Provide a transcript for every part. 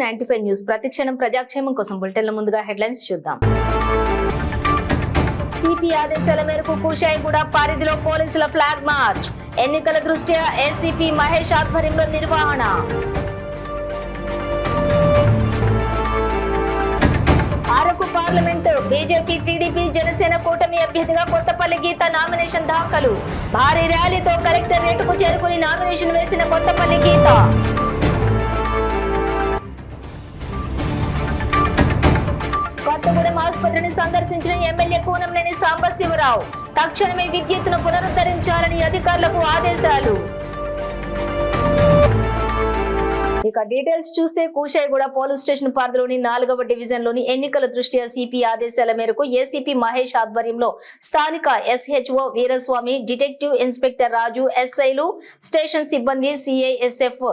95 news ప్రతిక్షణం ప్రజాక్షేమం కోసం బులెటిన్ల ముందుగా హెడ్లైన్స్ చూద్దాం. సిపి ఆదేశాల మేరకు కూషాయిగూడ పరిధిలో పోలీసుల ఫ్లాగ్ మార్చ్. ఎన్నికల దృష్ట్యా ఏసీపీ మహేష్ ఆధ్వర్యంలో నిర్వహణ. Araku parliament BJP TDP Janasena కూటమి అభ్యర్థిగా కొత్తపల్లి గీత నామినేషన్ దాఖలు. భారీ ర్యాలీతో కలెక్టరేట్కు చేరుకుని నామినేషన్ వేసిన కొత్తపల్లి గీత. కొత్తగూడెం ఆసుపత్రిని సందర్శించిన ఎమ్మెల్యే కూనంనేని సాంబశివరావు. తక్షణమే విద్యుత్తును పునరుద్ధరించాలని అధికారులకు ఆదేశాలు. ఇక డీటెయిల్స్ చూస్తే కూషాయిగూడ పోలీస్ స్టేషన్ పరిధిలోని 4వ డివిజన్లోని ఎన్నికల దృష్ట్యా సిపి ఆదేశాల మేరకు ఏసీపీ మహేష్ ఆధ్వర్యంలో స్థానిక SHO Veeraswamy, detective inspector Raju, ఎస్ఐలు, స్టేషన్ సిబ్బంది, సిఐఎస్ఎఫ్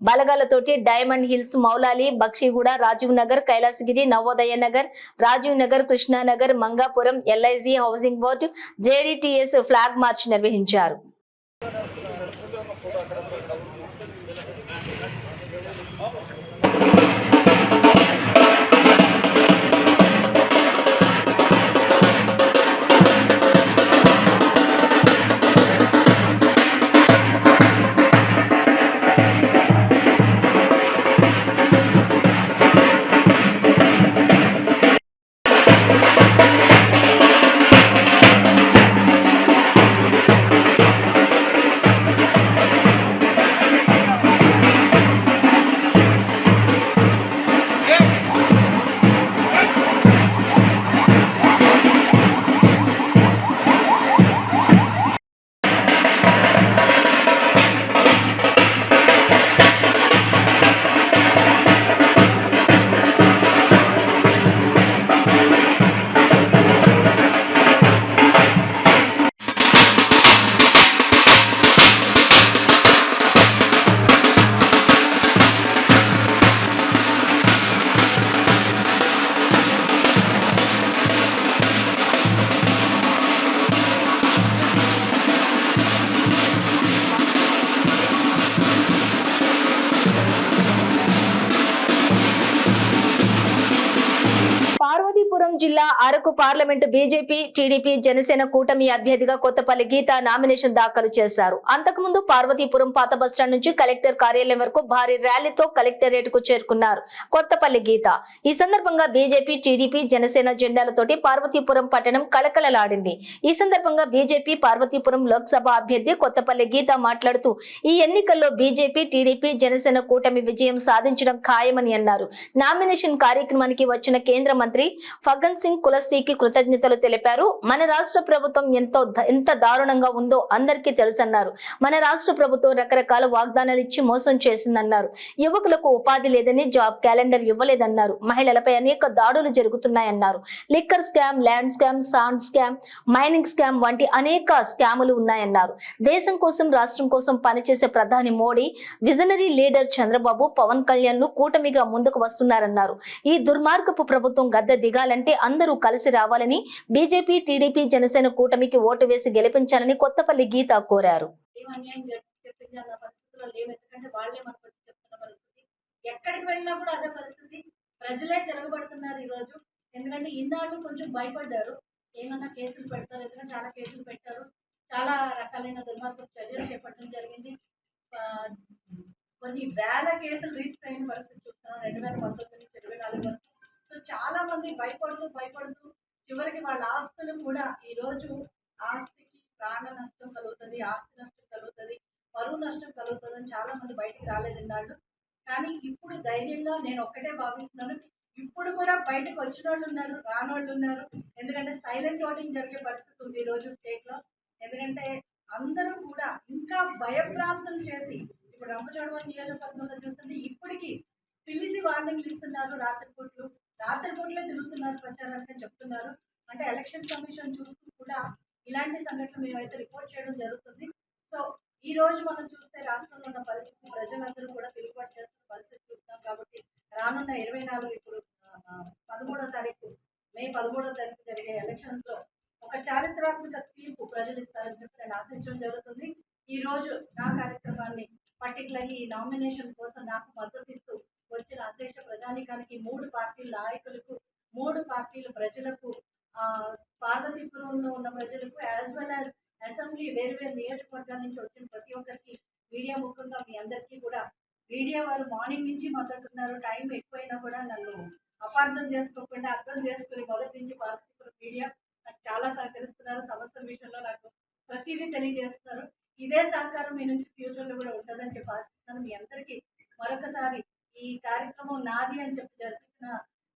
బలగాలతోటి Diamond Hills, Moulali, Bakshiguda, Rajiv Nagar, Kailasagiri, Navodaya Nagar, Rajiv Nagar, Krishnanagar, Mangapuram, LIG housing board, JDTS flag march నిర్వహించారు. పార్వతీపురం జిల్లా Araku parliament BJP TDP Janasena కూటమి అభ్యర్థిగా కొత్తపల్లి గీత నామినేషన్ దాఖలు చేశారు. అంతకుముందు పార్వతీపురం పాత బస్టాండ్ నుంచి కలెక్టర్ కార్యాలయం వరకు భారీ ర్యాలీతో కలెక్టరేట్ కు చేరుకున్నారు కొత్తపల్లి గీత. ఈ సందర్భంగా బీజేపీ, టీడీపీ, జనసేన జెండాలతోటి పార్వతీపురం పట్టణం కళకళలాడింది. ఈ సందర్భంగా బీజేపీ పార్వతీపురం లోక్సభ అభ్యర్థి కొత్తపల్లి గీత మాట్లాడుతూ ఈ ఎన్నికల్లో బీజేపీ, టీడీపీ, జనసేన కూటమి విజయం సాధించడం ఖాయమని అన్నారు. నామినేషన్ కార్యక్రమానికి వచ్చిన కేంద్ర మంత్రి ఫగ్గన్ సింగ్ కులస్తీకి కృతజ్ఞతలు తెలిపారు. మన రాష్ట్ర ప్రభుత్వం ఎంత దారుణంగా ఉందో అందరికీ తెలుసన్నారు. మన రాష్ట్ర ప్రభుత్వం రకరకాల వాగ్దానాలు ఇచ్చి మోసం చేసిందన్నారు. యువకులకు ఉపాధి లేదని జాబ్ క్యాలెండర్ ఇవ్వలేదన్నారు. మహిళలపై అనేక దాడులు జరుగుతున్నాయన్నారు. Liquor scam, land scam, sand scam, mining scam వంటి అనేక స్కాములు ఉన్నాయన్నారు. దేశం కోసం, రాష్ట్రం కోసం పనిచేసే ప్రధాని మోడీ, విజనరీ లీడర్ చంద్రబాబు, పవన్ కళ్యాణ్ కూటమిగా ముందుకు వస్తున్నారన్నారు. ఈ దుర్మార్గపు ప్రభుత్వం గద్దె దిగాలంటే అందరూ కలిసి రావాలని, బీజేపీ, టీడీపీ, జనసేన కూటమికి ఓటు వేసి గెలిపించాలని కొత్తపల్లి గీత కోరారు. ఎక్కడికి వెళ్ళినా కూడా అదే పరిస్థితి. ప్రజలే తిరగబడుతున్నారు ఈ రోజు. ఎందుకంటే ఇన్నాళ్ళు కొంచెం భయపడ్డారు, ఏమన్నా కేసులు పెడతారు. ఎందుకంటే చాలా కేసులు పెట్టారు, చాలా రకాలైన దుర్మార్గపు చర్యలు చేపట్టడం జరిగింది. కొన్ని వేల కేసులు రిజిస్టర్ అయిన పరిస్థితి చూస్తున్నాం 2019 నుంచి 24 వరకు. సో చాలా మంది భయపడుతూ చివరికి వాళ్ళ ఆస్తులు కూడా ఈరోజు ఆస్తికి ప్రాణ నష్టం కలుగుతుంది, ఆస్తి నష్టం కలుగుతుంది, పరువు నష్టం కలుగుతుంది అని చాలా మంది బయటికి రాలేదన్నాడు. కానీ ఇప్పుడు ధైర్యంగా నేను ఒక్కటే భావిస్తున్నాను, ఇప్పుడు కూడా బయటకు వచ్చిన వాళ్ళు ఉన్నారు, రానోళ్ళు ఉన్నారు. ఎందుకంటే సైలెంట్ ఓటింగ్ జరిగే పరిస్థితి ఉంది ఈరోజు స్టేట్లో. ఎందుకంటే అందరూ కూడా ఇంకా భయప్రాంతులు చేసి, ఇప్పుడు రంపచోడవరం నియోజకవర్గంలో చూస్తుంటే ఇప్పటికీ పిలిచి వార్నింగ్లు ఇస్తున్నారు. రాత్రిపూట్లే తిరుగుతున్నారు, ప్రచారానికి చెప్తున్నారు. అంటే ఎలక్షన్ కమిషన్ చూస్తూ కూడా ఇలాంటి సంఘటనలు మేమైతే రిపోర్ట్ చేయడం జరుగుతుంది. సో ఈ రోజు మనం చూస్తే రాష్ట్రంలో ఉన్న పరిస్థితి, ప్రజలందరూ కూడా తిరుగుబాటు చేస్తున్న పరిస్థితి చూస్తాం. కాబట్టి రానున్న 24 ఇప్పుడు 13వ తారీఖు మే 13వ తారీఖు జరిగే ఎలక్షన్స్ లో ఒక చారిత్రాత్మక తీర్పు ప్రజలు ఇస్తారని చెప్పి నేను ఆశించడం జరుగుతుంది. ఈ రోజు నా కార్యక్రమాన్ని పర్టికులర్లీ ఈ నామినేషన్ కోసం నాకు మద్దతు ఇస్తూ వచ్చిన అశేష ప్రజాని మూడు పార్టీల నాయకులకు, మూడు పార్టీల ప్రజలకు, పార్వతీపురంలో ఉన్న ప్రజలకు, యాజ్ వెల్ యాజ్ అసెంబ్లీ వేరు నియోజకవర్గాల నుంచి వచ్చిన ప్రతి ఒక్కరికి, మీడియా ముఖంగా మీ అందరికీ కూడా, మీడియా వారు మార్నింగ్ నుంచి మాట్లాడుతున్నారు. టైం ఎక్కువైనా కూడా నన్ను అపార్థం చేసుకోకుండా అర్థం చేసుకుని మొదటి నుంచి పార్వతీపురం మీడియా నాకు చాలా సహకరిస్తున్నారు. సమస్యల విషయంలో నాకు ప్రతిదీ తెలియజేస్తున్నారు. ఇదే సహకారం మీ నుంచి ఫ్యూచర్లో కూడా ఉంటుందని చెప్పి ఆశిస్తున్నాను. మీ అందరికీ మరొకసారి ఈ కార్యక్రమం నాది అని చెప్పి జరిపించిన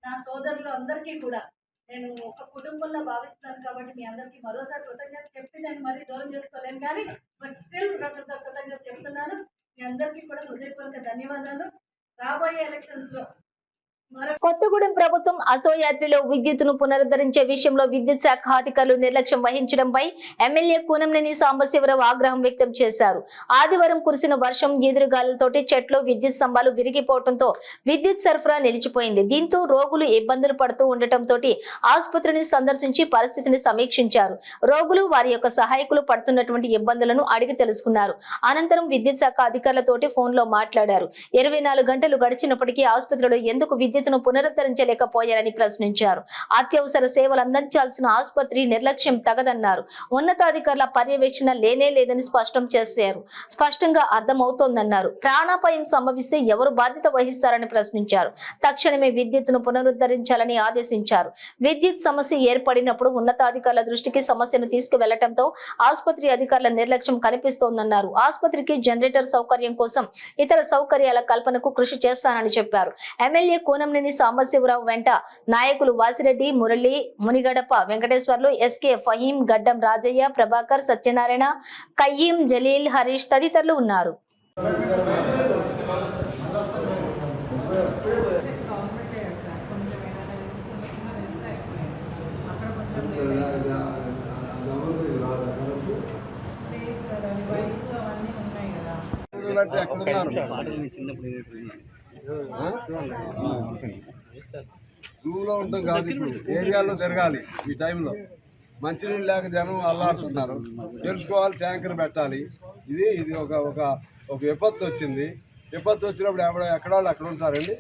నా సోదరులు అందరికీ కూడా నేను ఒక కుటుంబంలో భావిస్తున్నాను. కాబట్టి మీ అందరికీ మరోసారి కృతజ్ఞత చెప్పి నేను మరీ దూరం చేసుకోలేను, కానీ బట్ స్టిల్ కృతజ్ఞత చెప్తున్నాను. మీ అందరికీ కూడా హృదయపూర్వక ధన్యవాదాలు. రాబోయే ఎలక్షన్స్లో కొత్తగూడెం ప్రభుత్వం అసోయాత్రిలో విద్యుత్తును పునరుద్ధరించే విషయంలో విద్యుత్ శాఖ అధికారులు నిర్లక్ష్యం వహించడంపై ఎమ్మెల్యే కూనంనేని సాంబశివరావు ఆగ్రహం వ్యక్తం చేశారు. ఆదివారం కురిసిన వర్షం, ఎదురుగాలులతోటి చెట్లు, విద్యుత్ స్తంభాలు విరిగిపోవడంతో విద్యుత్ సరఫరా నిలిచిపోయింది. దీంతో రోగులు ఇబ్బందులు పడుతూ ఉండటంతో ఆసుపత్రిని సందర్శించి పరిస్థితిని సమీక్షించారు. రోగులు, వారి యొక్క సహాయకులు పడుతున్నటువంటి ఇబ్బందులను అడిగి తెలుసుకున్నారు. అనంతరం విద్యుత్ శాఖ అధికారులతోటి ఫోన్లో మాట్లాడారు. 24 గంటలు గడిచినప్పటికీ ఆసుపత్రిలో ఎందుకు విద్యుత్తును పునరుద్ధరించలేకపోయారని ప్రశ్నించారు. అత్యవసర సేవలు అందించాల్సిన ఆసుపత్రి నిర్లక్ష్యం తగదన్నారు. ఉన్నతాధికారుల పర్యవేక్షణ లేనే లేదని స్పష్టం చేశారు. స్పష్టంగా అర్థమవుతోందన్నారు. ప్రాణాపాయం సంభవిస్తే ఎవరు బాధ్యత వహిస్తారని ప్రశ్నించారు. తక్షణమే విద్యుత్తును పునరుద్ధరించాలని ఆదేశించారు. విద్యుత్ సమస్య ఏర్పడినప్పుడు ఉన్నతాధికారుల దృష్టికి సమస్యను తీసుకువెళ్లడంతో ఆసుపత్రి అధికారుల నిర్లక్ష్యం కనిపిస్తోందన్నారు. ఆసుపత్రికి జనరేటర్ సౌకర్యం కోసం ఇతర సౌకర్యాల కల్పనకు కృషి చేస్తానని చెప్పారు. ఎమ్మెల్యే కూనంనేని సాంబశివరావు వెంట నాయకులు వాసిరెడ్డి, మురళి, మునిగడప వెంకటేశ్వర్లు, ఎస్కే ఫహీం, గడ్డం రాజయ్య, ప్రభాకర్, సత్యనారాయణ, కయ్యం, జలీల్, హరీష్ తదితరులు ఉన్నారు. రూమ్లో ఉంటాం కాదు, ఇప్పుడు ఏరియాలో తిరగాలి. ఈ టైంలో మంచినీళ్ళు లేక జనం అల్లాడుతున్నారు. తెలుసుకోవాలి, ట్యాంకర్ పెట్టాలి. ఇది ఒక విపత్తు వచ్చింది. విపత్తు వచ్చినప్పుడు ఎక్కడ వాళ్ళు అక్కడ ఉంటారండి.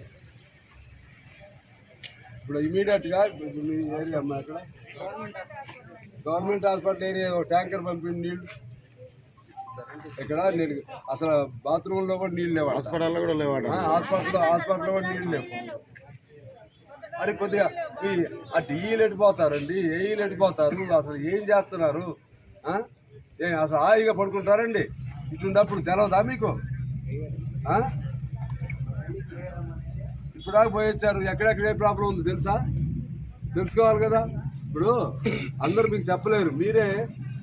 ఇప్పుడు ఇమీడియట్గా మీ ఏరియా అమ్మా, అక్కడ గవర్నమెంట్ హాస్పిటల్ ఏరియా ట్యాంకర్ పంపిండి నీళ్ళు. ఇక్కడ అసలు బాత్రూంలో కూడా నీళ్ళు లేవు, హాస్పిటల్లో కూడా లేవు, హాస్పిటల్లో కూడా నీళ్ళు లేవు. మరి కొద్దిగా ఆ డిఈలు ఎట్టిపోతారండి, ఏఈలు ఎట్టిపోతారు, అసలు ఏం చేస్తున్నారు? అసలు హాయిగా పడుకుంటారండి. ఇటుండప్పుడు తెలవదా మీకు? ఇప్పుడు దాకా పోయి వచ్చారు. ఎక్కడెక్కడ ఏ ప్రాబ్లం ఉంది తెలుసుకోవాలి కదా. ఇప్పుడు అందరూ మీకు చెప్పలేరు,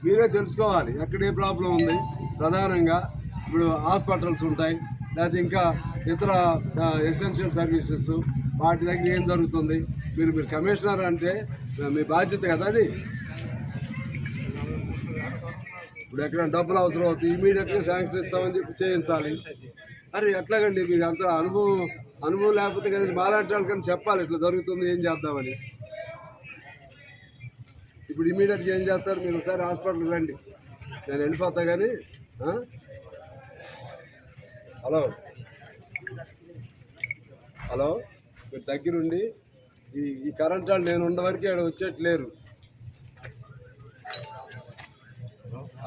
మీరే తెలుసుకోవాలి ఎక్కడ ఏ ప్రాబ్లం ఉంది. ప్రధానంగా ఇప్పుడు హాస్పిటల్స్ ఉంటాయి, లేకపోతే ఇంకా ఇతర ఎసెన్షియల్ సర్వీసెస్, వాటి దగ్గర ఏం జరుగుతుంది. మీరు కమిషనర్ అంటే మీ బాధ్యత కదా అది. ఇప్పుడు ఎక్కడ డబ్బులు అవసరం అవుతుంది, ఇమీడియట్గా శాంక్షన్ ఇస్తామని చెప్పి చేయించాలి. మరి ఎట్లాగండి, మీకు అంత అనుభవం లేకపోతే కనీసం మాలాంటి వాళ్ళకని చెప్పాలి ఇట్లా జరుగుతుంది, ఏం చేద్దామని. ఇప్పుడు ఇమీడియట్గా ఏం చేస్తారు? మీరు ఒకసారి హాస్పిటల్కి రండి, నేను వెళ్ళిపోతా. కానీ హలో మీరు దగ్గరుండి ఈ కరెంట్ వాళ్ళు నేను ఉన్న వరకు ఇక్కడ వచ్చేట్లేరు.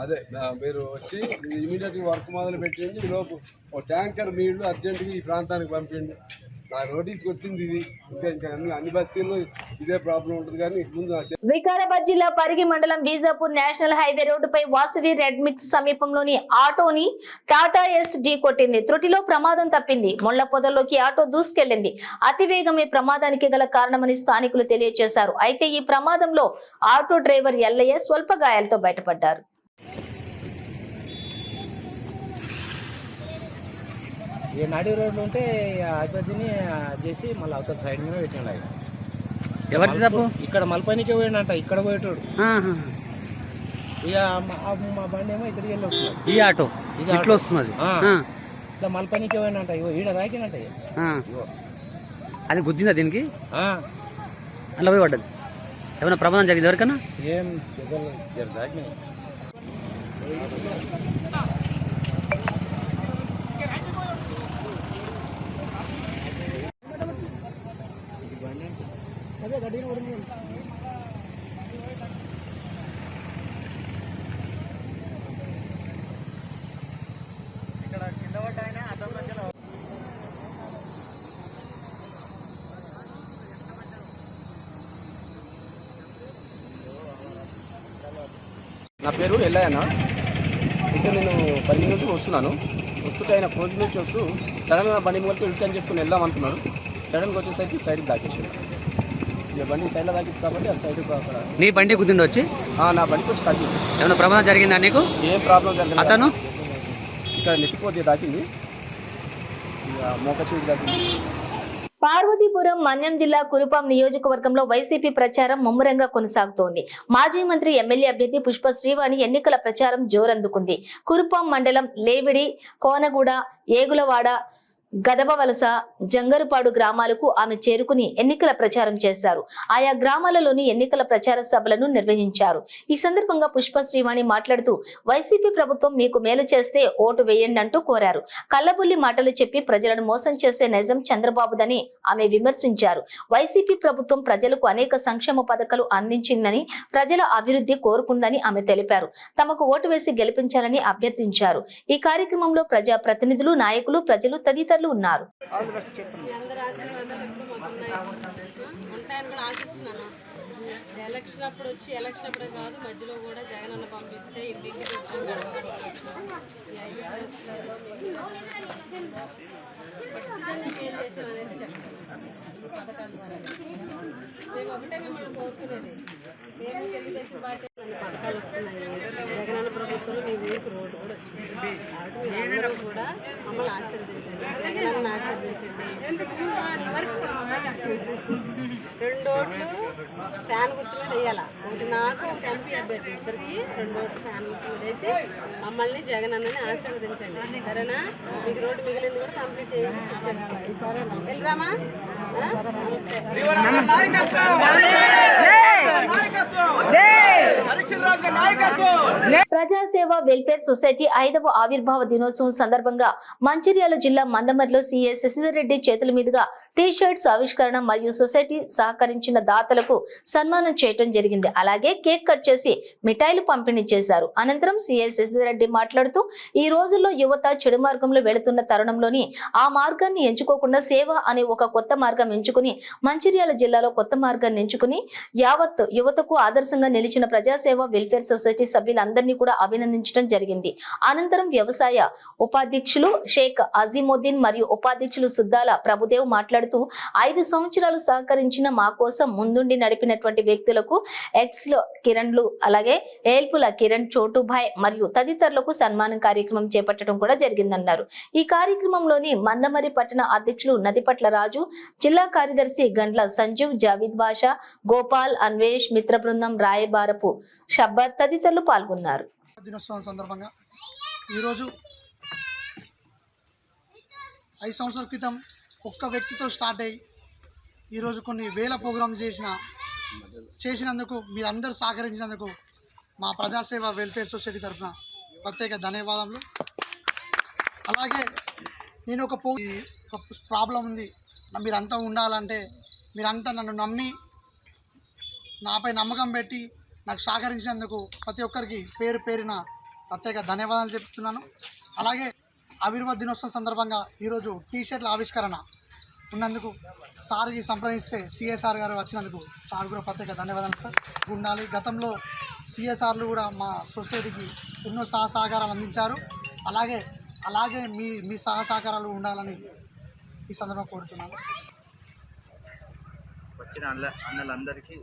అదే మీరు వచ్చి ఇమీడియట్గా వర్క్ మొదలు పెట్టండి. ఈలోపు ఒక ట్యాంకర్ నీళ్లు అర్జెంటుగా ఈ ప్రాంతానికి పంపించండి. నా నోటీస్కి వచ్చింది ఇది. ఇంకా అన్ని బస్తీల్లో ఇదే ప్రాబ్లం ఉంటుంది. కానీ ముందు వికారాబాద్ జిల్లా పరిగి మండలం బీజాపూర్ నేషనల్ హైవే రోడ్డుపై వాసవి రెడ్ మిక్స్ సమీపంలోని ఆటోని టాటా ఎస్ ఢీ కొట్టింది. త్రుటిలో ప్రమాదం తప్పింది. ముళ్ల పొదల్లోకి ఆటో దూసుకెళ్లింది. అతివేగమే ప్రమాదానికి గల కారణమని స్థానికులు తెలియజేశారు. అయితే ఈ ప్రమాదంలో ఆటో డ్రైవర్ ఎల్లయ్య స్వల్ప గాయాలతో బయటపడ్డారు. ఈ నడి రోడ్లు ఉంటే అభివృద్ధిని చేసి మళ్ళీ అవతల సైడ్ మీద పెట్టిండు. ఆయన ఎవరి తప్పు? ఇక్కడ మల్పనికి పోయిండంట, ఇక్కడ పోయేటోడు. ఇక మా బండి ఏమో ఇక్కడికి వెళ్ళి వస్తుంది. ఈ ఆటో ఇట్లా వస్తున్నది, ఇట్లా మల్పనికి పోయిండంట. ఇగో ఈడ రాకినంట. అది గుద్దిందా దీనికి? అలా పోయి పడ్డది. ఏమైనా ప్రమాదం జరిగింది ఎవరికన్నా? ఏం రాకినాయి. నా పేరు ఎల్లయ్యన్న. అయితే నేను 10 నుంచి వస్తున్నాను. వస్తుంటే ఆయన కోజ్ నుంచి వస్తూ సడన్గా బండి మొదటి రిటర్న్ చేసుకుని వెళ్దాం అనుకున్నాడు. సడన్గా వచ్చేసరికి సైడ్కి దాకేసాడు. ఇక బండి సైడ్లో దాకింది కాబట్టి ఆ సైడ్ అక్కడ నీ బండి గుద్దిండి వచ్చి నా బండికి వచ్చి తగ్గింది. ఏమైనా ప్రమాదం జరిగిందా నీకు? ఏం ప్రాబ్లం జరగలేదు. అతను ఇక్కడ నెట్టిపోతే దాకింది, ఇక మోక చెవికి దాకింది. పార్వతీపురం మన్యం జిల్లా కురుపాం నియోజకవర్గంలో వైసీపీ ప్రచారం ముమ్మరంగా కొనసాగుతోంది. మాజీ మంత్రి ఎమ్మెల్యే అభ్యర్థి పుష్ప శ్రీవాణి ఎన్నికల ప్రచారం జోరందుకుంది. కురుపాం మండలం లేవిడి, కోనగూడ, ఏగులవాడ, గదబవలస, జంగరుపాడు గ్రామాలకు ఆమె చేరుకుని ఎన్నికల ప్రచారం చేశారు. ఆయా గ్రామాలలోని ఎన్నికల ప్రచార సభలను నిర్వహించారు. ఈ సందర్భంగా పుష్ప శ్రీవాణి మాట్లాడుతూ వైసీపీ ప్రభుత్వం మీకు మేలు చేస్తే ఓటు వేయండి అంటూ కోరారు. కల్లబుల్లి మాటలు చెప్పి ప్రజలను మోసం చేసే నిజం చంద్రబాబుదని ఆమె విమర్శించారు. వైసీపీ ప్రభుత్వం ప్రజలకు అనేక సంక్షేమ పథకాలు అందించిందని, ప్రజల అభివృద్ధి కోరుకుందని ఆమె తెలిపారు. తమకు ఓటు వేసి గెలిపించాలని అభ్యర్థించారు. ఈ కార్యక్రమంలో ప్రజా ప్రతినిధులు, నాయకులు, ప్రజలు తదితరులు ఉన్నారు. ఉంటాయని కూడా ఆశిస్తున్నాను. ఎలక్షన్ అప్పుడు వచ్చి ఎలక్షన్ అప్పుడే కాదు, మధ్యలో కూడా జగన్ అన్న పంపిస్తే ఇంటింటికి వచ్చి ఖచ్చితంగా ఫెయిల్ చేసామనేది చెప్పండి. పథకాల ద్వారా మేము ఒకటే మిమ్మల్ని కోరుకునేది, మేము తెలుగుదేశం పార్టీ పథకాలు వస్తున్నాయి. జగన్ అన్న ప్రభుత్వంలో మీ ఊరికి రోడ్డు కూడా వచ్చింది. కాబట్టి మీరందరూ కూడా మమ్మల్ని ఆశీర్వదించండి, జగన్ అన్న ఆశీర్వదించండి. 2 ఓట్లు ఫ్యాన్ గుర్తు మీద వేయాల. ఒకటి నాకు, ఒక ఎంపీ అభ్యర్థి, ఇద్దరికి 2 ఓట్లు ఫ్యాన్ గుర్తు మీద వేసి మమ్మల్ని జగన్ అన్నని ఆశీర్వదించండి. సరేనా? మీకు రోడ్డు మిగిలింది కూడా కంప్లీట్ చేసి ఇచ్చేస్తాం. వెళ్ళరామా? ప్రజాసేవ వెల్ఫేర్ సొసైటీ 5వ ఆవిర్భావ దినోత్సవం సందర్భంగా మంచిర్యాల జిల్లా మందమరిలో సీఏ శశిధర్ రెడ్డి చేతుల మీదుగా టీ-షర్ట్స్ ఆవిష్కరణ మరియు సొసైటీ సహకరించిన దాతలకు సన్మానం చేయడం జరిగింది. అలాగే కేక్ కట్ చేసి మిఠాయిలు పంపిణీ చేశారు. అనంతరం సీఏ శశిధర్ రెడ్డి మాట్లాడుతూ ఈ రోజుల్లో యువత చెడు మార్గంలో వెళుతున్న తరుణంలోని ఆ మార్గాన్ని ఎంచుకోకుండా సేవ అనే ఒక కొత్త మార్గం ఎంచుకుని మంచిర్యాల జిల్లాలో కొత్త మార్గాన్ని ఎంచుకుని యావత్ యువతకు ఆదర్శంగా నిలిచిన ప్రజాసేవ వెల్ఫేర్ సొసైటీ సభ్యులందరినీ కూడా అభినందించడం జరిగింది. అనంతరం వ్యవసాయ ఉపాధ్యక్షులు షేక్ అజీముద్దీన్ మరియు ఉపాధ్యక్షులు సుద్దాల ప్రభుదేవ్ మాట్లాడుతూ 5 సంవత్సరాలు సహకరించిన మా కోసం ముందుండి నడిపినటువంటి వ్యక్తులకు ఎక్స్లో కిరణ్లు, అలాగే ఏల్పుల కిరణ్, చోటుభాయ్ మరియు తదితరులకు సన్మానం కార్యక్రమం చేపట్టడం కూడా జరిగిందన్నారు. ఈ కార్యక్రమంలోని మందమరి పట్టణ అధ్యక్షులు నదిపట్ల రాజు, జిల్లా కార్యదర్శి గండ్ల సంజీవ్, జావీద్ బాషా, గోపాల్, అన్వేష్, మిత్ర బృందం, రాయబారపు షబ్బర్ తదితరులు పాల్గొన్నారు. దినోత్సవం సందర్భంగా ఈరోజు 5 సంవత్సరాల క్రితం ఒక్క వ్యక్తితో స్టార్ట్ అయ్యి ఈరోజు కొన్ని వేల ప్రోగ్రాం చేసినందుకు మీరందరూ సహకరించినందుకు మా ప్రజాసేవ వెల్ఫేర్ సొసైటీ తరఫున ప్రత్యేక ధన్యవాదములు. అలాగే నేను ఒక ప్రాబ్లం ఉంది, మీరంతా ఉండాలంటే మీరంతా నన్ను నమ్మి నాపై నమ్మకం పెట్టి నాకు సహకరించినందుకు ప్రతి ఒక్కరికి పేరు పేరున ప్రత్యేక ధన్యవాదాలు చెప్తున్నాను. అలాగే ఆవిర్భావ దినోత్సవం సందర్భంగా ఈరోజు టీ-షర్ట్ల ఆవిష్కరణ ఉన్నందుకు సార్కి సంప్రదిస్తే సిఎస్ఆర్ గారు వచ్చినందుకు సార్ కూడా ప్రత్యేక ధన్యవాదాలు సార్. ఉండాలి. గతంలో సిఎస్ఆర్లు కూడా మా సొసైటీకి ఎన్నో సహకారాలు అందించారు. అలాగే మీ సహకారాలు ఉండాలని ఈ సందర్భంగా కోరుతున్నాను. వచ్చిన అన్నలందరికీ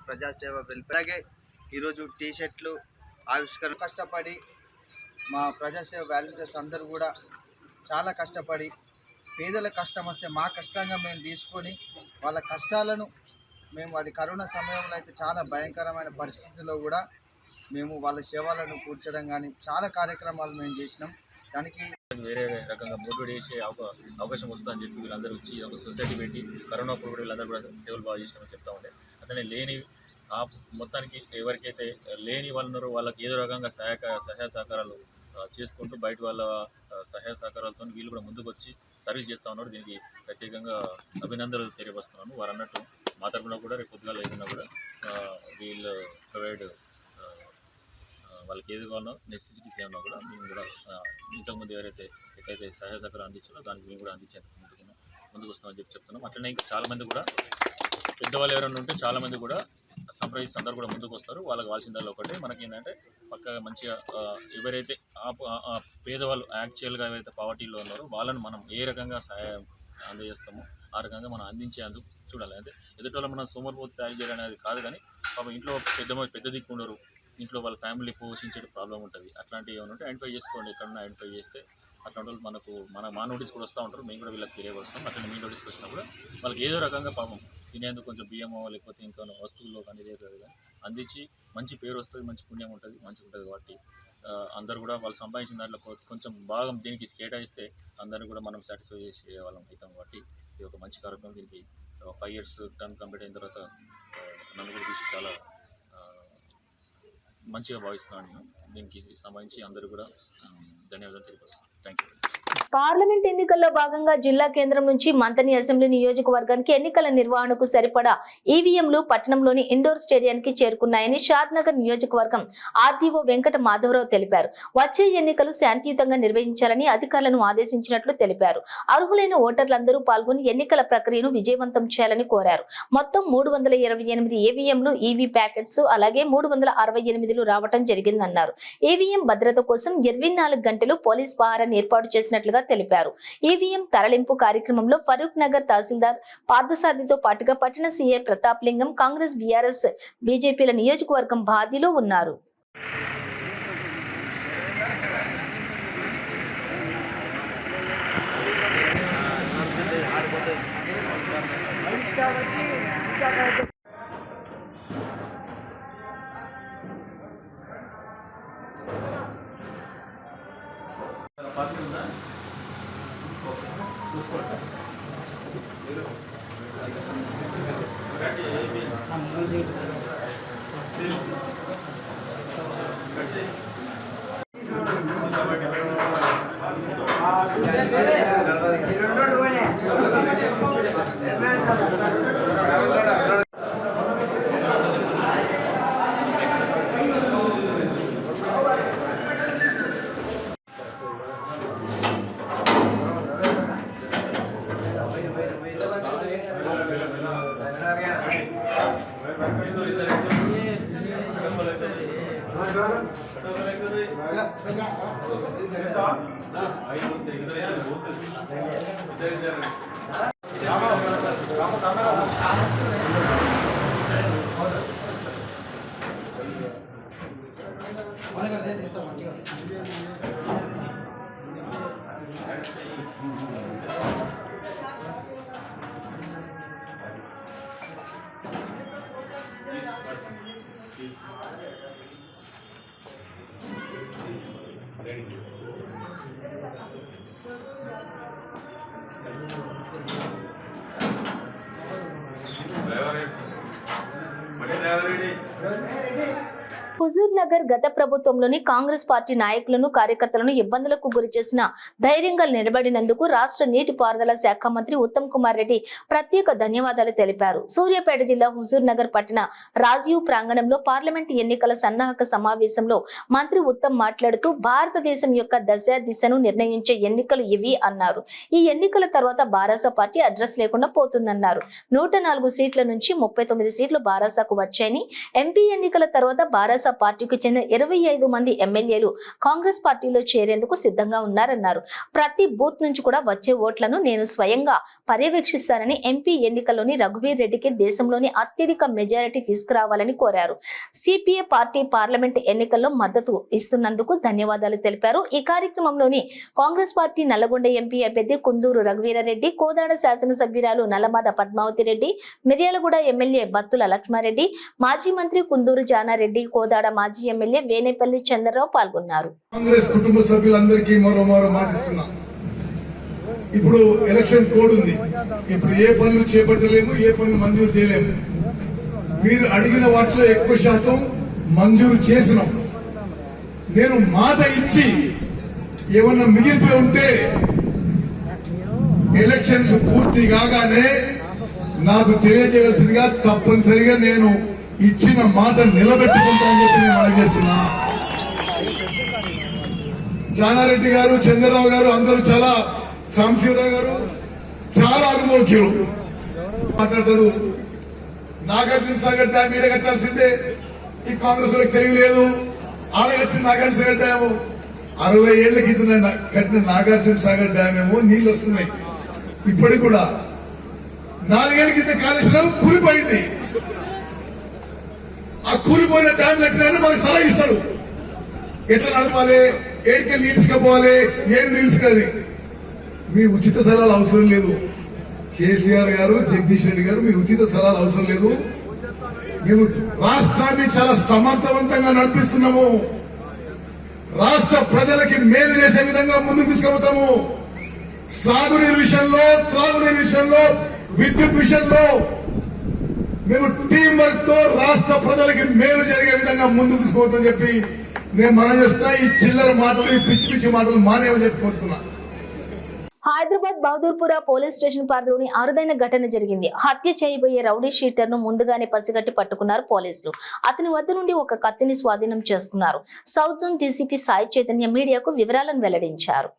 ప్రజాసేవ వెల్ఫేర్. అలాగే ఈరోజు టీ-షర్ట్లు ఆవిష్కరణ కష్టపడి మా ప్రజాసేవ వాలంటీర్స్ అందరూ కూడా చాలా కష్టపడి పేదల కష్టం వస్తే మా కష్టంగా మేము తీసుకొని వాళ్ళ కష్టాలను మేము, అది కరోనా సమయంలో అయితే చాలా భయంకరమైన పరిస్థితుల్లో కూడా మేము వాళ్ళ సేవలను కూర్చడం కానీ చాలా కార్యక్రమాలు మేము చేసినాం. దానికి వేరే రకంగా మోటివేట్ చేసే అవకాశం వస్తుందని చెప్పి వీళ్ళందరూ వచ్చి ఒక సొసైటీ పెట్టి కరోనా అప్పుడు కూడా వీళ్ళందరూ కూడా సేవలు బాగా చేసినామని చెప్తా ఉండే. అతనే లేని మొత్తానికి ఎవరికైతే లేని వాళ్ళు ఉన్నారో వాళ్ళకి ఏదో రకంగా సహాయ సహకారాలు చేసుకుంటూ బయట వాళ్ళ సహాయ సహకారాలతో వీళ్ళు కూడా ముందుకు వచ్చి సర్వీస్ చేస్తూ ఉన్నారు. దీనికి ప్రత్యేకంగా అభినందనలు తెలియపరుస్తున్నాను. వారు అన్నట్టు మా తరఫున కూడా రేపు పొద్దుగాల ఏదైనా కూడా వీళ్ళు ప్రొవైడ్ వాళ్ళకి ఏది కావాలో నెసెసిటీస్ ఏమన్నా కూడా మేము కూడా ఇంతకుముందు ఎక్కడైతే సహాయ సహకారం అందించారో దానికి మేము కూడా అందించేందుకు ముందుకు వస్తామని చెప్తున్నాం. అట్లనే ఇంకా చాలామంది కూడా పెద్దవాళ్ళు ఎవరైనా ఉంటే చాలామంది కూడా సంప్రదిస్తే అందరూ కూడా ముందుకు వస్తారు. వాళ్ళకి కావాల్సిందల్లా ఒకటే మనకి ఏంటంటే పక్కగా మంచిగా ఎవరైతే పేదవాళ్ళు యాక్చువల్గా ఎవరైతే పావర్టీలో ఉన్నారో వాళ్ళని మనం ఏ రకంగా సహాయం అందజేస్తామో ఆ రకంగా మనం అందించేందుకు చూడాలి. అంటే ఎదుటి మనం సోమరిపోతు తయారు చేయాలనేది కాదు, కానీ పాపం ఇంట్లో పెద్ద దిక్కు ఉండరు, ఇంట్లో వాళ్ళ ఫ్యామిలీ పోషించే ప్రాబ్లం ఉంటుంది. అట్లాంటివి ఏమైనా ఉంటే ఐడెంటిఫై చేసుకోండి. ఎక్కడన్నా ఐడెంటిఫై చేస్తే అట్లాంటి వాళ్ళు మా నోటీస్ కూడా వస్తూ ఉంటారు. మేము కూడా వీళ్ళకి తెలియపరుస్తాం. అట్లా మీ నోటీస్కి వచ్చినప్పుడు వాళ్ళకి ఏదో రకంగా పాపం తినేందుకు కొంచెం బియ్యమో లేకపోతే ఇంకా వస్తువుల్లో కానీ ఏదో అందించి మంచి పేరు వస్తుంది, మంచి పుణ్యం ఉంటుంది, మంచిగా ఉంటుంది. కాబట్టి అందరూ కూడా వాళ్ళు సంపాదించిన దాంట్లో కొంచెం భాగం దీనికి కేటాయిస్తే అందరినీ కూడా మనం సాటిస్ఫై చేసే వాళ్ళం అవుతాం. కాబట్టి ఇది ఒక మంచి కార్యక్రమం. దీనికి 5 years టర్మ్ కంప్లీట్ అయిన తర్వాత నన్ను కూడా చూసి చాలా మంచిగా భావిస్తున్నాను. నేను దీనికి సంబంధించి అందరూ కూడా ధన్యవాదాలు తెలియపరుస్తున్నాను. Thank you. పార్లమెంట్ ఎన్నికల్లో భాగంగా జిల్లా కేంద్రం నుంచి మంతని అసెంబ్లీ నియోజకవర్గానికి ఎన్నికల నిర్వహణకు సరిపడా ఈవీఎంలు పట్టణంలోని ఇండోర్ స్టేడియానికి చేరుకున్నాయని షాద్నగర్ నియోజకవర్గం ఆర్డీఓ వెంకట మాధవరావు తెలిపారు. వచ్చే ఎన్నికలు శాంతియుతంగా నిర్వహించాలని అధికారులను ఆదేశించినట్లు తెలిపారు. అర్హులైన ఓటర్లందరూ పాల్గొని ఎన్నికల ప్రక్రియను విజయవంతం చేయాలని కోరారు. మొత్తం 328 ఈవీఎంలు, ఈవీ ప్యాకెట్స్ అలాగే 368 రావటం జరిగిందన్నారు. ఈవీఎం భద్రత కోసం 24 గంటలు పోలీస్ పహారాన్ని ఏర్పాటు చేసినట్లుగా తెలిపారు. ఈవీఎం తరలింపు కార్యక్రమంలో ఫరూక్ నగర్ తహసీల్దార్ పార్థసారథితో పాటుగా పట్టణ సీఐ ప్రతాప్ లింగం, కాంగ్రెస్, బీఆర్ఎస్, బీజేపీల నియోజకవర్గం బాధ్యులు ఉన్నారు. హుజూర్ నగర్ గత ప్రభుత్వంలోని కాంగ్రెస్ పార్టీ నాయకులను, కార్యకర్తలను ఇబ్బందులకు గురి చేసిన ధైర్యంగా నిలబడినందుకు రాష్ట్ర నీటిపారుదల శాఖ మంత్రి ఉత్తమ్ కుమార్ రెడ్డి ప్రత్యేక ధన్యవాదాలు తెలిపారు. సూర్యాపేట జిల్లా హుజూర్ నగర్ పట్టణ రాజీవ్ ప్రాంగణంలో పార్లమెంట్ ఎన్నికల సన్నాహక సమావేశంలో మంత్రి ఉత్తమ్ మాట్లాడుతూ భారతదేశం యొక్క దశ దిశను నిర్ణయించే ఎన్నికలు ఇవి అన్నారు. ఈ ఎన్నికల తర్వాత బారాస పార్టీ అడ్రస్ లేకుండా పోతుందన్నారు. 104 సీట్ల నుంచి 39 సీట్లు బారాసాకు వచ్చాయని, ఎంపీ ఎన్నికల తర్వాత బారాస పార్టీకి చెందిన 25 మంది ఎమ్మెల్యేలు కాంగ్రెస్ పార్టీలో చేరేందుకు సిద్ధంగా ఉన్నారన్నారు. ప్రతి బూత్ నుంచి కూడా వచ్చే ఓట్లను నేను స్వయంగా పర్యవేక్షిస్తానని, ఎంపీ ఎన్నికల్లోని రఘువీర్ రెడ్డికి దేశంలోని అత్యధిక మెజారిటీ తీసుకురావాలని కోరారు. సిపిఐ పార్టీ పార్లమెంట్ ఎన్నికల్లో మద్దతు ఇస్తున్నందుకు ధన్యవాదాలు తెలిపారు. ఈ కార్యక్రమంలోని కాంగ్రెస్ పార్టీ నల్లగొండ ఎంపీ అభ్యర్థి కుందూరు రఘువీరారెడ్డి, కోదాడ శాసనసభ్యురాలు నల్లమాద పద్మావతి రెడ్డి, మిర్యాలగూడ ఎమ్మెల్యే బత్తుల లక్ష్మారెడ్డి, మాజీ మంత్రి కుందూరు జానారెడ్డి, కోదాడ మాజీ ఎమ్మెల్యే వేనేపల్లి చంద్రరావు పాల్గొన్నారు. కాంగ్రెస్ కుటుంబ సభ్యులందరికీ మరో మాటిస్తున్నా, ఇప్పుడు ఎలక్షన్ కోడ్ ఉంది. ఇప్పుడు ఏ పనులు చేపట్టలేము, ఏ పనులు మంజూరు చేయలేము. మీరు అడిగిన వాటిలో ఎక్కువ శాతం మంజూరు చేసినాం. నేను మాట ఇచ్చి ఏమన్నా మిగిలిపోయి ఉంటే ఎలక్షన్స్ పూర్తి కాగానే నాకు తెలియజేయాల్సిందిగా తప్పనిసరిగా నేను ఇచ్చిన మాట నిలబెట్టుకుంటానని చెప్పి నేను మనం చేస్తున్నా. జానారెడ్డి గారు, చంద్రరావు గారు అందరూ చాలా, సాంశివరావు గారు చాలా అనుభవజ్ఞులు మాట్లాడతాడు. నాగార్జున సాగర్ డ్యామ్ ఈడ కట్టాల్సిందే, ఈ కాంగ్రెస్ వాళ్ళకి తెలియలేదు. ఆడగట్టిన నాగార్జున సాగర్ డ్యాము 60 ఏళ్ల క్రితం కట్టిన నాగార్జున సాగర్ డ్యామ్ ఏమో నీళ్లు వస్తున్నాయి ఇప్పటికి కూడా. 4 ఏళ్ల క్రితం కాళేశ్వరం కూలిపోయింది. ఆ కూలిపోయిన డ్యామ్ కట్టిన మనకు సలహా ఇస్తాడు, ఎట్లా నడపాలి, ఏడికెళ్ళి నిలుచుకపోవాలి, ఏం నిలుచుకోవాలి. మీ ఉచిత సలహాలు అవసరం లేదు. కేసీఆర్ గారు, జగదీష్ రెడ్డి గారు మీ ఉచిత సలహాలు అవసరం లేదు. మేము రాష్ట్రాన్ని చాలా సమర్థవంతంగా నడిపిస్తున్నాము. రాష్ట్ర ప్రజలకి మేలు చేసే విధంగా ముందుకు తీసుకెళ్తాము. సాగునీరు విషయంలో, త్రాగునీరు విషయంలో, విద్యుత్ విషయంలో మేము టీం వర్క్ తో రాష్ట్ర ప్రజలకి మేలు జరిగే విధంగా ముందుకు తీసుకుపోతామని చెప్పి నేను మనం చేస్తున్నా. ఈ చిల్లర మాటలు, ఈ పిచ్చి పిచ్చి మాటలు మానేమని చెప్పుకుంటున్నా. హైదరాబాద్ బహదూర్పుర పోలీస్ స్టేషన్ పరిధిలోని అరుదైన ఘటన జరిగింది. హత్య చేయబోయే రౌడీ షీటర్ ను ముందుగానే పసిగట్టి పట్టుకున్నారు పోలీసులు. అతని వద్ద నుండి ఒక కత్తిని స్వాధీనం చేసుకున్నారు. South zone DCP Sai Chaitanya మీడియాకు వివరాలను వెల్లడించారు.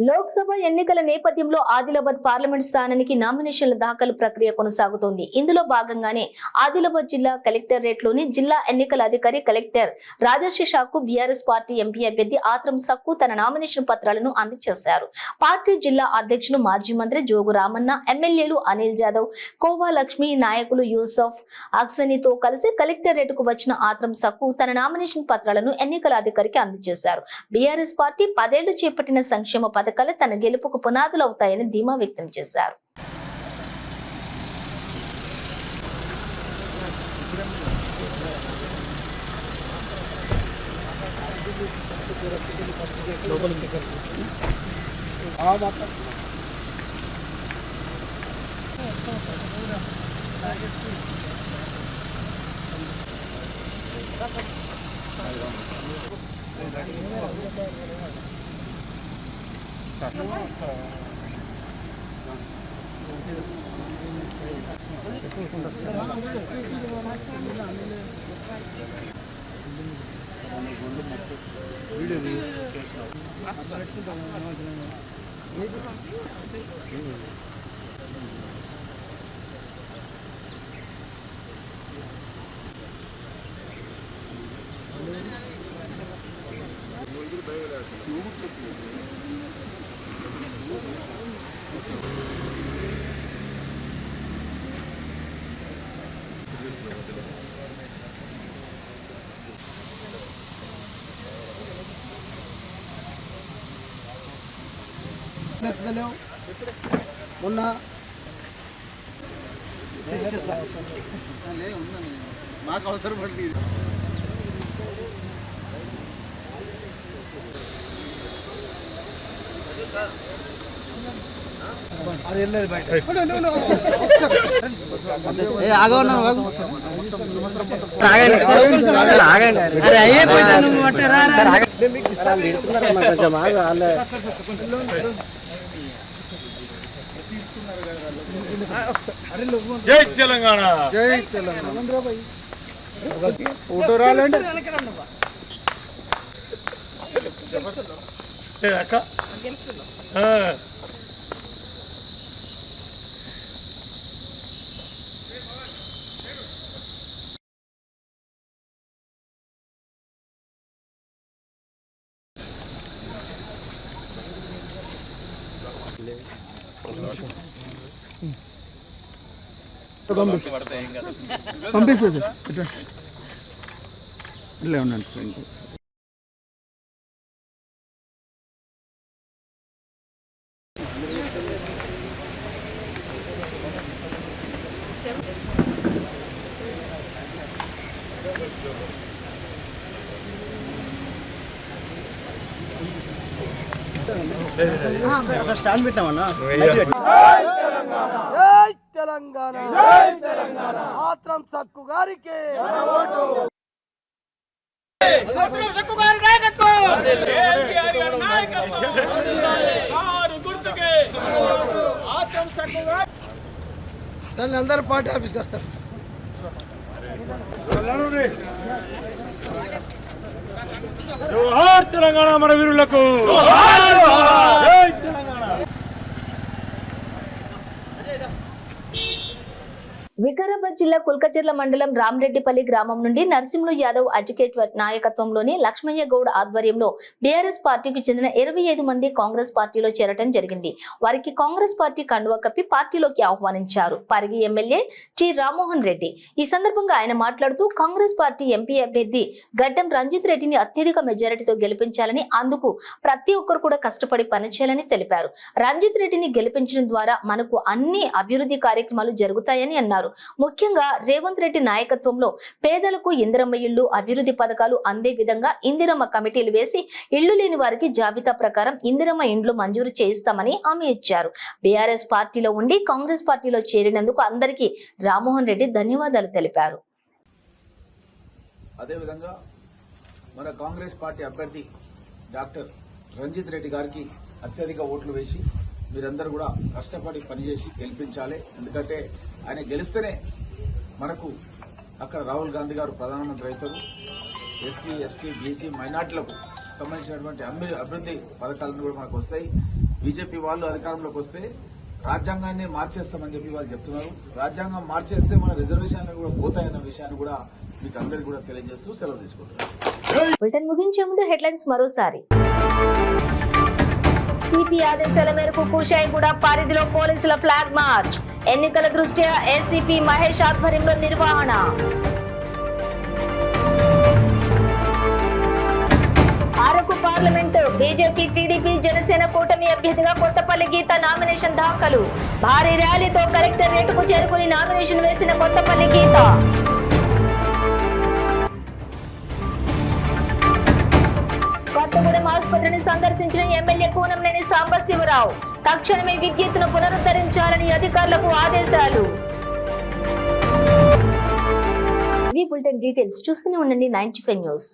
లోక్సభ ఎన్నికల నేపథ్యంలో ఆదిలాబాద్ పార్లమెంట్ స్థానానికి నామినేషన్ల దాఖలు ప్రక్రియ కొనసాగుతోంది. ఇందులో భాగంగానే ఆదిలాబాద్ జిల్లా కలెక్టరేట్ లోని జిల్లా ఎన్నికల అధికారి కలెక్టర్ రాజశేషాకు బీఆర్ఎస్ పార్టీ ఎంపీ అభ్యర్థి ఆత్రం సక్కు తన నామినేషన్ పత్రాలను అందజేశారు. పార్టీ జిల్లా అధ్యక్షులు మాజీ మంత్రి జోగు రామన్న, ఎమ్మెల్యేలు అనిల్ జాదవ్, కోవా లక్ష్మి, నాయకులు యూసఫ్ అక్సనీతో కలిసి కలెక్టరేట్ కు వచ్చిన ఆత్రం సక్కు తన నామినేషన్ పత్రాలను ఎన్నికల అధికారికి అందజేశారు. బీఆర్ఎస్ పార్టీ 10 ఏళ్లు చేపట్టిన సంక్షేమ పథకాలు తన గెలుపుకు పునాదులు అవుతాయని ధీమా వ్యక్తం చేశారు. మొన్న మాకు అవసరం పడుతుంది. అది వెళ్ళలేదు బయట. జై తెలంగాణ, జై తెలంగాణ. ఫోటో రాలండి అక్క. పంపించు ఇట్లా ఉండండి. స్టాండ్ పెట్టామన్నా. తెలంగాణ మాత్రం సక్కు గారికి దాన్ని అందరూ పార్టీ ఆఫీస్కి వస్తారు. జోహార్ తెలంగాణ మన వీరులకు. వికారాబాద్ జిల్లా కుల్కచెర్ల మండలం రామరెడ్డిపల్లి గ్రామం నుండి నరసింహులు యాదవ్ అడ్వకేట్ నాయకత్వంలోని లక్ష్మయ్య గౌడ్ ఆధ్వర్యంలో బీఆర్ఎస్ పార్టీకి చెందిన 25 మంది కాంగ్రెస్ పార్టీలో చేరటం జరిగింది. వారికి కాంగ్రెస్ పార్టీ కండువా కప్పి పార్టీలోకి ఆహ్వానించారు పరిగి ఎమ్మెల్యే టి రామ్మోహన్ రెడ్డి. ఈ సందర్భంగా ఆయన మాట్లాడుతూ కాంగ్రెస్ పార్టీ ఎంపీ అభ్యర్థి గడ్డం రంజిత్ రెడ్డిని అత్యధిక మెజారిటీతో గెలిపించాలని, అందుకు ప్రతి ఒక్కరు కూడా కష్టపడి పనిచేయాలని తెలిపారు. రంజిత్ రెడ్డిని గెలిపించడం ద్వారా మనకు అన్ని అభివృద్ధి కార్యక్రమాలు జరుగుతాయని అన్నారు. ముఖ్యంగా రేవంత్ రెడ్డి నాయకత్వంలో పేదలకు ఇందిరమ్మ ఇళ్లు, అభివృద్ధి పథకాలు అందే విధంగా ఇందిరమ్మ కమిటీలు వేసి ఇళ్లు లేని వారికి జాబితా ప్రకారం ఇందిరమ్మ ఇండ్లు మంజూరు చేయిస్తామని హామీ ఇచ్చారు. బీఆర్ఎస్ పార్టీలో ఉండి కాంగ్రెస్ పార్టీలో చేరినందుకు అందరికీ రామ్మోహన్ రెడ్డి ధన్యవాదాలు తెలిపారు. అదేవిధంగా మన కాంగ్రెస్ పార్టీ అభ్యర్థి డాక్టర్ రంజిత్ రెడ్డి గారికి అత్యధిక ఓట్లు వేసి మీరందరూ కూడా కష్టపడి పనిచేసి గెలిపించాలి. ఎందుకంటే ఆయన గెలిస్తేనే మనకు అక్కడ రాహుల్ గాంధీ గారు ప్రధానమంత్రి అవుతారు. ఎస్సీ, ఎస్టీ, బీసీ, మైనార్టీలకు సంబంధించినటువంటి అభివృద్ధి పథకాలను కూడా మనకు వస్తాయి. బీజేపీ వాళ్ళు అధికారంలోకి వస్తే రాజ్యాంగాన్ని మార్చేస్తామని చెప్పి వాళ్ళు చెప్తున్నారు. రాజ్యాంగం మార్చేస్తే మన రిజర్వేషన్లు కూడా పోతాయన్న విషయాన్ని కూడా మీకు అందరికీ కూడా తెలియజేస్తూ సెలవు తీసుకుంటున్నారు. బులెటిన్ ముగించే ముందు హెడ్లైన్స్ మరోసారి. సిపి ఆదేశాల మేరకు కుషాయిగూడ పరిధిలో పోలీసుల ఫ్లాగ్ మార్చ్. ఎన్నికల దృష్ట్యా ఏసీపీ మహేష్ ఆధ్వర్యంలో నిర్వహణ. Araku parliament BJP, TDP, Janasena కూటమి అభ్యర్థిగా కొత్తపల్లి గీత నామినేషన్ దాఖలు. భారీ ర్యాలీతో కలెక్టరేట్కు చేరుకుని నామినేషన్ వేసిన కొత్తపల్లి గీత. కొత్తగూడెం ఆసుపత్రిని సందర్శించిన ఎమ్మెల్యే కూనంనేని సాంబశివరావు. తక్షణమే విద్యుత్తును పునరుద్ధరించాలని అధికారులకు ఆదేశాలు. ఈ బులెటిన్ డీటెయిల్స్ చూస్తూనే ఉండండి 95 న్యూస్.